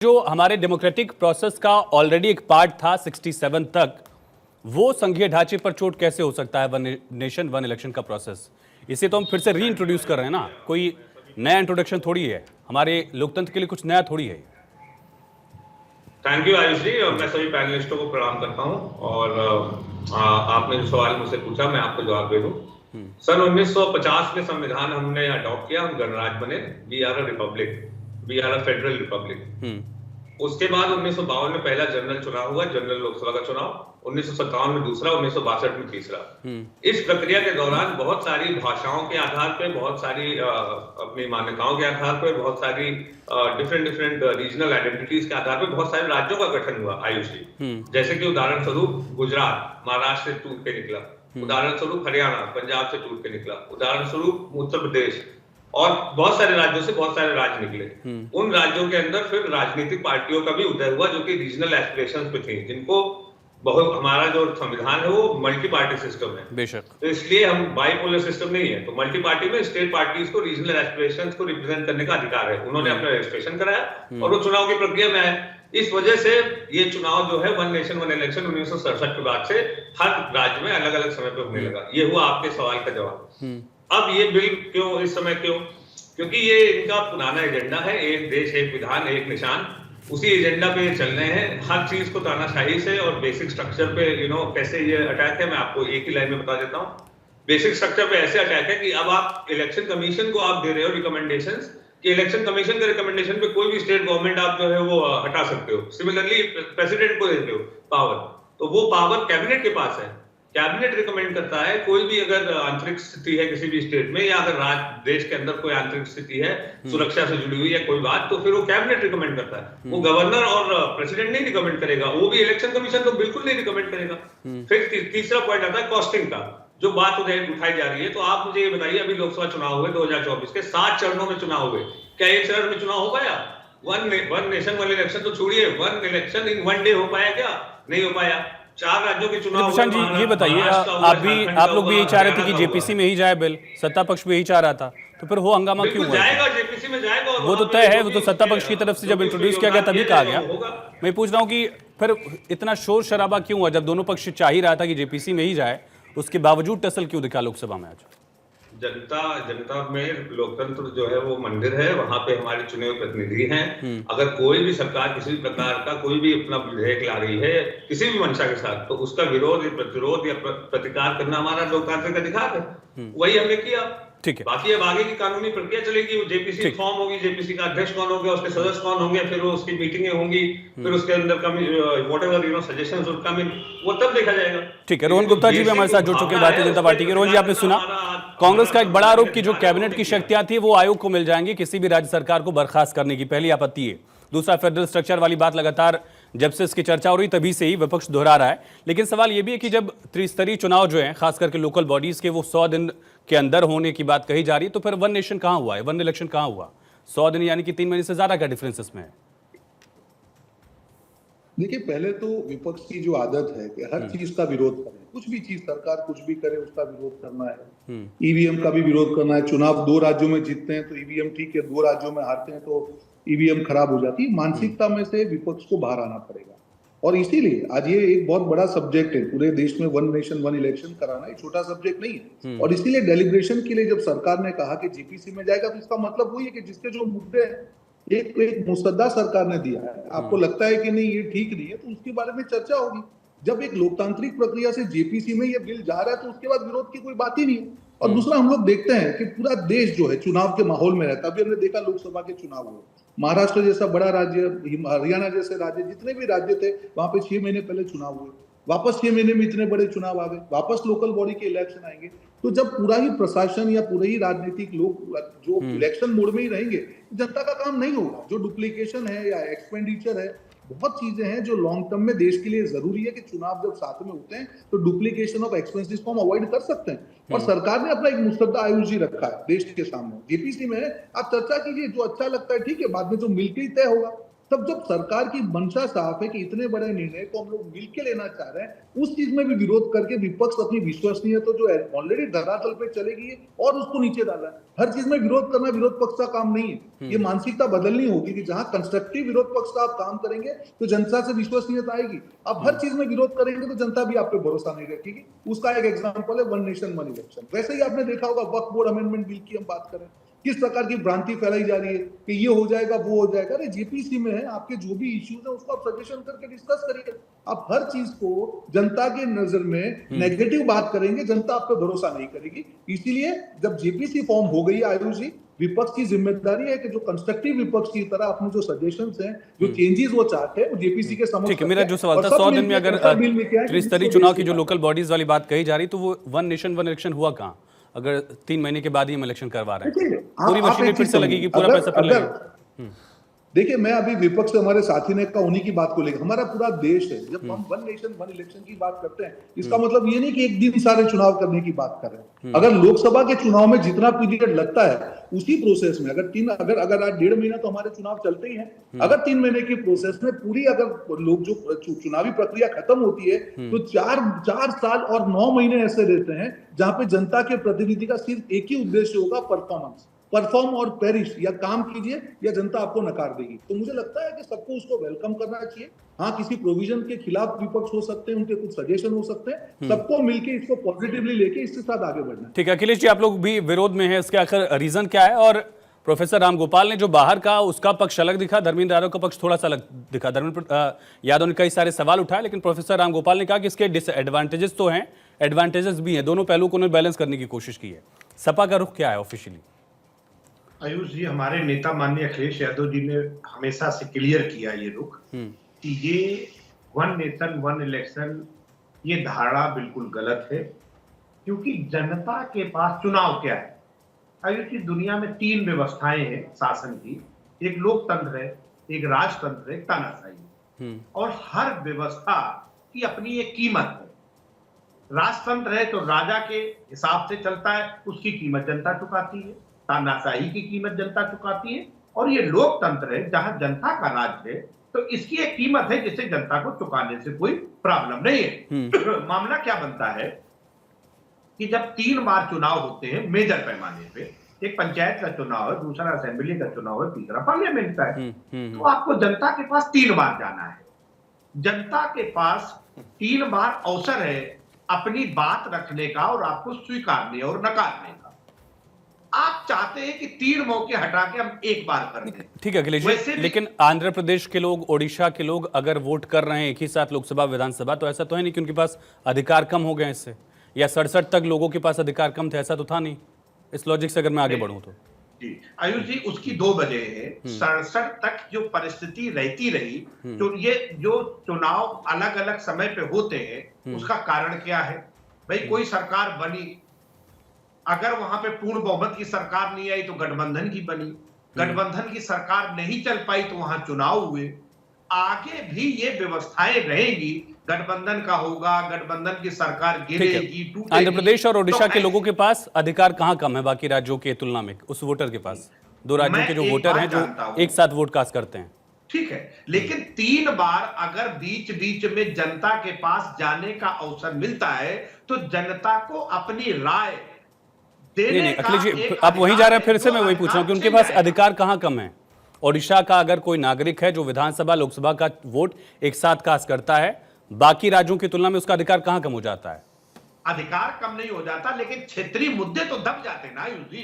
जो हमारे democratic process का ऑलरेडी एक पार्ट था 67 तक, वो संघीय ढांचे पर चोट कैसे हो सकता है? वन नेशन वन इलेक्शन का प्रोसेस, इसे तो हम फिर से री इंट्रोड्यूस कर रहे हैं ना, कोई नया इंट्रोडक्शन थोड़ी है, हमारे लोकतंत्र के लिए कुछ नया थोड़ी है। थैंक यू आयुष जी, और मैं सभी पैनलिस्टों को प्रणाम करता हूं। और आपने जो सवाल मुझसे पूछा मैं आपको जवाब दे दूं। सन 1950 में संविधान हमने अडॉप्ट किया, हम गणराज्य बने। We are a republic, we are a federal republic. उसके बाद 1952 में पहला जनरल चुनाव हुआ, जनरल लोकसभा का चुनाव। 1957 में दूसरा, 1962 में तीसरा। इस प्रक्रिया के दौरान बहुत सारी भाषाओं के आधार पे, बहुत सारी अपनी मान्यताओं के आधार पे, बहुत सारी डिफरेंट रीजनल आइडेंटिटीज के आधार पे बहुत सारे राज्यों का गठन हुआ आयुष जी। जैसे कि उदाहरण स्वरूप गुजरात महाराष्ट्र से टूट के निकला, उदाहरण स्वरूप हरियाणा पंजाब से टूट के निकला, उदाहरण स्वरूप उत्तर प्रदेश, और बहुत सारे राज्यों से बहुत सारे राज्य निकले। उन राज्यों के अंदर फिर राजनीतिक पार्टियों का भी उदय हुआ, जो कि रीजनल एस्पिरेशंस पे थी, जिनको बहुत, हमारा जो संविधान है वो मल्टी पार्टी सिस्टम है बेशक, तो इसलिए हम बाइपोलर सिस्टम नहीं है। तो मल्टी पार्टी में स्टेट पार्टीज को रीजनल एस्पिरेशंस को रिप्रेजेंट करने का अधिकार है। उन्होंने अपना रजिस्ट्रेशन कराया और वो चुनाव की प्रक्रिया में आए। इस वजह से ये चुनाव जो है वन नेशन वन इलेक्शन 1967 के बाद से हर राज्य में अलग अलग समय पे होने लगा। ये हुआ आपके सवाल का जवाब। अब ये बिल क्यों इस समय क्यों? क्योंकि ये इनका पुराना एजेंडा है, एक देश एक विधान एक निशान, उसी एजेंडा पे चल रहे हैं। हर चीज को तानाशाही से और बेसिक स्ट्रक्चर पे कैसे ये अटैक है, मैं आपको एक ही लाइन में बता देता हूँ। बेसिक स्ट्रक्चर पे ऐसे अटैक है कि अब आप इलेक्शन कमीशन को आप दे रहे हो रिकमेंडेशंस, कि इलेक्शन कमीशन के रिकमेंडेशन पे कोई भी स्टेट गवर्नमेंट आप जो है वो हटा सकते हो। सिमिलरली प्रेसिडेंट को देते हो पावर, तो वो पावर कैबिनेट के पास है। कैबिनेट रिकमेंड करता है, कोई भी अगर आंतरिक स्थिति है किसी भी स्टेट में, या अगर देश के अंदर कोई आंतरिक स्थिति है सुरक्षा से जुड़ी हुई है कोई बात, तो फिर वो कैबिनेट रिकमेंड करता है। वो गवर्नर और प्रेसिडेंट नहीं रिकमेंड करेगा, वो भी इलेक्शन कमीशन तो बिल्कुल नहीं रिकमेंड करेगा। फिर तीसरा पॉइंट आता है कॉस्टिंग का, जो बात उठाई जा रही है। तो आप मुझे ये बताइए, अभी लोकसभा चुनाव हुए 2024 के 7 चरणों में चुनाव हुए, क्या एक चरण में चुनाव हो पाया? वन नेशन वन इलेक्शन तो छोड़िए, one election in one day हो पाया क्या? नहीं हो पाया। 4 राज्यों के चुनाव। प्रशांत जी ये बताइए, आप लोग भी यही चाह रहे थे कि जेपीसी में ही जाए बिल, सत्ता पक्ष भी यही चाह रहा था, तो फिर वो हंगामा क्यों हुआ? जाएगा जेपीसी में जाएगा, वो तो तय है, वो तो सत्ता पक्ष की तरफ से जब इंट्रोड्यूस किया गया तभी कहा गया। मैं पूछ रहा हूँ कि फिर इतना शोर शराबा क्यों हुआ, जब दोनों पक्ष चाह ही रहा था कि जेपीसी में ही जाए, उसके बावजूद टसल क्यों दिखा लोकसभा में? आज जनता में लोकतंत्र जो है वो मंदिर है, वहां पे हमारे चुने हुए प्रतिनिधि हैं। अगर कोई भी सरकार किसी भी प्रकार का कोई भी अपना विधेयक ला रही है किसी भी मंशा के साथ, तो उसका विरोध या प्रतिरोध या प्रतिकार करना हमारा लोकतांत्रिक अधिकार है। वही हमने किया। ठीक है, बाकी अब आगे की कानूनी प्रक्रिया चलेगी। जेपीसी फॉर्म होगी, जेपीसी का अध्यक्ष कौन होगा, उसके सदस्य कौन होंगे, फिर वो उसकी मीटिंगें होंगी, फिर उसके अंदर व्हाटएवर सजेशंस विल कम इन, वो तब देखा जाएगा। ठीक है, रोहन गुप्ता जी भी हमारे साथ जुड़ चुके हैं भारतीय जनता पार्टी के। रोहन जी, आपने सुना कांग्रेस का एक बड़ा आरोप कि जो कैबिनेट की शक्तियां थी वो आयोग को मिल जाएंगी किसी भी राज्य सरकार को बर्खास्त करने की, पहली आपत्ति है। दूसरा, फेडरल स्ट्रक्चर वाली बात लगातार जब से इसकी चर्चा हो रही तभी से ही विपक्ष दोहरा रहा है। लेकिन सवाल यह भी है कि जब त्रिस्तरीय चुनाव जो है खास करके लोकल बॉडीज के, वो 100 दिन के अंदर होने की बात कही जा रही है, तो फिर वन नेशन कहां हुआ है, वन इलेक्शन कहां हुआ? 100 दिन यानी कि 3 महीने से ज्यादा का डिफरेंस इसमें है। देखिए, पहले तो विपक्ष की जो आदत है कि हर चीज का विरोध करें, कुछ भी चीज सरकार कुछ भी करे उसका विरोध करना है। ईवीएम का भी विरोध करना है। चुनाव 2 राज्यों में जीतते हैं तो ईवीएम ठीक है, 2 राज्यों में हारते हैं तो ईवीएम खराब हो जाती है। मानसिकता में से विपक्ष को बाहर आना पड़ेगा, और इसीलिए आज ये एक बहुत बड़ा सब्जेक्ट है। पूरे देश में वन नेशन वन इलेक्शन कराना एक छोटा सब्जेक्ट नहीं है। और इसीलिए डेलिब्रेशन के लिए जब सरकार ने कहा कि जेपीसी में जाएगा, तो इसका मतलब वही है कि जिसके जो मुद्दे हैं, एक मुसद्दा सरकार ने दिया है, आपको लगता है कि नहीं ये ठीक नहीं है, तो उसके बारे में चर्चा होगी। जब एक लोकतांत्रिक प्रक्रिया से जेपीसी में ये बिल जा रहा है, तो उसके बाद विरोध की कोई बात ही नहीं है। और दूसरा, हम लोग देखते हैं कि पूरा देश जो है चुनाव के माहौल में रहता है। अभी हमने देखा लोकसभा के चुनाव हुए, महाराष्ट्र जैसा बड़ा राज्य, हरियाणा जैसे राज्य, जितने भी राज्य थे वहां पे 6 महीने पहले चुनाव हुए, वापस 6 महीने में इतने बड़े चुनाव आ गए, वापस लोकल बॉडी के इलेक्शन आएंगे। तो जब पूरा ही प्रशासन या पूरे ही राजनीतिक लोग जो इलेक्शन मोड में ही रहेंगे, जनता का काम नहीं होगा। जो डुप्लीकेशन है या एक्सपेंडिचर है, बहुत चीजें हैं जो लॉन्ग टर्म में देश के लिए जरूरी है कि चुनाव जब साथ में होते हैं तो डुप्लीकेशन ऑफ एक्सपेंसेस को हम अवॉइड कर सकते हैं। और सरकार ने अपना एक मुस्तद्दा आयुष रखा है देश के सामने। जेपीसी में आप चर्चा कीजिए, जो अच्छा लगता है ठीक है, बाद में जो मिलकर ही तय होगा। तब जब सरकार की मंशा साफ है कि इतने बड़े निर्णय को हम लोग मिलकर लेना चाह रहे हैं, उस चीज में भी विरोध करके विपक्ष अपनी विश्वसनीयता जो ऑलरेडी धरातल पे चलेगी है और उसको नीचे डाल रहा है। हर चीज में विरोध करना विरोध पक्ष का काम नहीं है। ये मानसिकता बदलनी होगी कि जहां कंस्ट्रक्टिव विरोध पक्ष का आप काम करेंगे तो जनता से विश्वसनीयता आएगी। आप हर चीज में विरोध करेंगे तो जनता भी आप पे भरोसा नहीं रखेगी। उसका एक एग्जाम्पल है वन नेशन वन इलेक्शन। वैसे ही आपने देखा होगा वक्फ बोर्ड अमेंडमेंट बिल की हम बात करें, किस प्रकार की भ्रांति फैलाई जा रही है कि ये हो जाएगा वो हो जाएगा। अरे जेपीसी में है, आपके जो भी इश्यूज है उसको आप सजेशन करके डिस्कस करिए। आप हर चीज को जनता के नजर में नेगेटिव बात करेंगे, जनता आप पे भरोसा नहीं करेगी। इसीलिए जब जेपीसी फॉर्म हो गई है आयुष जी, विपक्ष की जिम्मेदारी है कि जो कंस्ट्रक्टिव विपक्ष की तरह अपने जो सजेशंस हैं, जो चेंजेस वो चाहते हैं, वो जेपीसी के समक्ष। ठीक है, मेरा जो सवाल था 100 दिन में अगर त्रिस्तरीय चुनाव की जो लोकल बॉडीज वाली बात कही जा रही, तो वो वन नेशन वन इलेक्शन हुआ कहाँ? अगर 3 महीने के बाद ही हम इलेक्शन करवा रहे हैं, पूरी मशीनरी फिर से लगेगी, पूरा पैसा फिर लगेगा। देखिए, मैं अभी विपक्ष से हमारे साथी ने कहा उन्हीं की बात को लेकर, हमारा पूरा देश है। जब हम वन नेशन वन इलेक्शन की बात करते हैं, इसका मतलब ये नहीं कि एक दिन सारे चुनाव करने की बात कर रहे हैं। अगर लोकसभा के चुनाव में जितना पीरियड लगता है उसी प्रोसेस में अगर आज 1.5 महीना तो हमारे चुनाव चलते ही हैं, अगर 3 महीने की प्रोसेस में पूरी अगर लोग जो चुनावी प्रक्रिया खत्म होती है तो 4 साल और 9 महीने ऐसे रहते हैं जहां पे जनता के प्रतिनिधि का सिर्फ एक ही उद्देश्य होगा, परफॉर्म और पेरिश, या काम कीजिए या जनता आपको नकार देगी। तो मुझे लगता है कि सबको उसको वेलकम करना चाहिए। हाँ, किसी प्रोविजन के खिलाफ विपक्ष हो सकते हैं, उनके कुछ सजेशन हो सकते हैं, सबको मिलके इसको पॉजिटिवली लेके इसके साथ आगे बढ़ना। ठीक है अखिलेश जी, आप लोग भी विरोध में हैं, इसके आखिर रीजन क्या है? और प्रोफेसर रामगोपाल ने जो बाहर कहा उसका पक्ष अलग दिखा, धर्मेंद्र यादव का पक्ष थोड़ा सा अलग दिखा। धर्मेंद्र यादव ने कई सारे सवाल उठाए, लेकिन प्रोफेसर रामगोपाल ने कहा कि इसके डिसएडवांटेजेस तो हैं, एडवांटेजेस भी हैं, दोनों पहलू को उन्होंने बैलेंस करने की कोशिश की है। सपा का रुख क्या है ऑफिशियली? आयुष जी, हमारे नेता माननीय अखिलेश यादव जी ने हमेशा से क्लियर किया ये रुख कि ये वन नेशन वन इलेक्शन, ये धारणा बिल्कुल गलत है। क्योंकि जनता के पास चुनाव क्या है आयुष जी, दुनिया में 3 व्यवस्थाएं हैं शासन की, एक लोकतंत्र है, एक राजतंत्र है, एक तानाशाही। और हर व्यवस्था की अपनी एक कीमत है। राजतंत्र है तो राजा के हिसाब से चलता है, उसकी कीमत जनता चुकाती है। तानाशाही की कीमत जनता चुकाती है। और ये लोकतंत्र है जहां जनता का राज है, तो इसकी एक कीमत है जिसे जनता को चुकाने से कोई प्रॉब्लम नहीं है। मामला क्या बनता है कि जब 3 बार चुनाव होते हैं मेजर पैमाने पे, एक पंचायत का चुनाव है, दूसरा असेंबली का चुनाव है, तीसरा पार्लियामेंट का है, तो आपको जनता के पास 3 बार जाना है। जनता के पास 3 बार अवसर है अपनी बात रखने का और आपको स्वीकारने और नकारने का। आप चाहते हैं कि 3 मौके हटा के हम एक बार कर दें। ठीक है अखिलेश जी, लेकिन आंध्र प्रदेश के लोग, ओडिशा के लोग अगर वोट कर रहे हैं एक ही साथ लोकसभा विधानसभा, तो ऐसा तो है नहीं कि उनके पास अधिकार कम हो गए इससे, या 67 तक लोगों के पास अधिकार कम थे, ऐसा तो था नहीं। इस लॉजिक से अगर मैं आगे बढ़ूं तो जी आयुष जी, उसकी 2 वजह है। 67 तक जो परिस्थिति रहती रही, तो ये जो चुनाव अलग अलग समय पे होते हैं, उसका कारण क्या है? भाई कोई सरकार बनी, अगर वहां पे पूर्ण बहुमत की सरकार नहीं आई तो गठबंधन की बनी, गठबंधन की सरकार नहीं चल पाई तो वहां चुनाव हुए। आगे भी ये व्यवस्थाएं रहेंगी, गठबंधन का होगा, गठबंधन की सरकार गिरेगी, टूटेगी। आंध्र प्रदेश और ओडिशा के लोगों के पास अधिकार कहां कम है बाकी राज्यों के तुलना में, उस वोटर के पास? 2 राज्यों के जो वोटर हैं जो एक साथ वोट कास्ट करते हैं। ठीक है, लेकिन 3 बार अगर बीच बीच में जनता के पास जाने का अवसर मिलता है तो जनता को अपनी राय नहीं अखिलेश जी, आप वहीं जा रहे हैं, फिर से मैं वही पूछ रहा हूं कि उनके पास अधिकार कहां कम है? ओडिशा का अगर कोई नागरिक है जो विधानसभा लोकसभा का वोट एक साथ कास्ट करता है, बाकी राज्यों की तुलना में उसका अधिकार कहां कम हो जाता है? अधिकार कम नहीं हो जाता, लेकिन क्षेत्रीय मुद्दे तो दब जाते ना आयुष जी।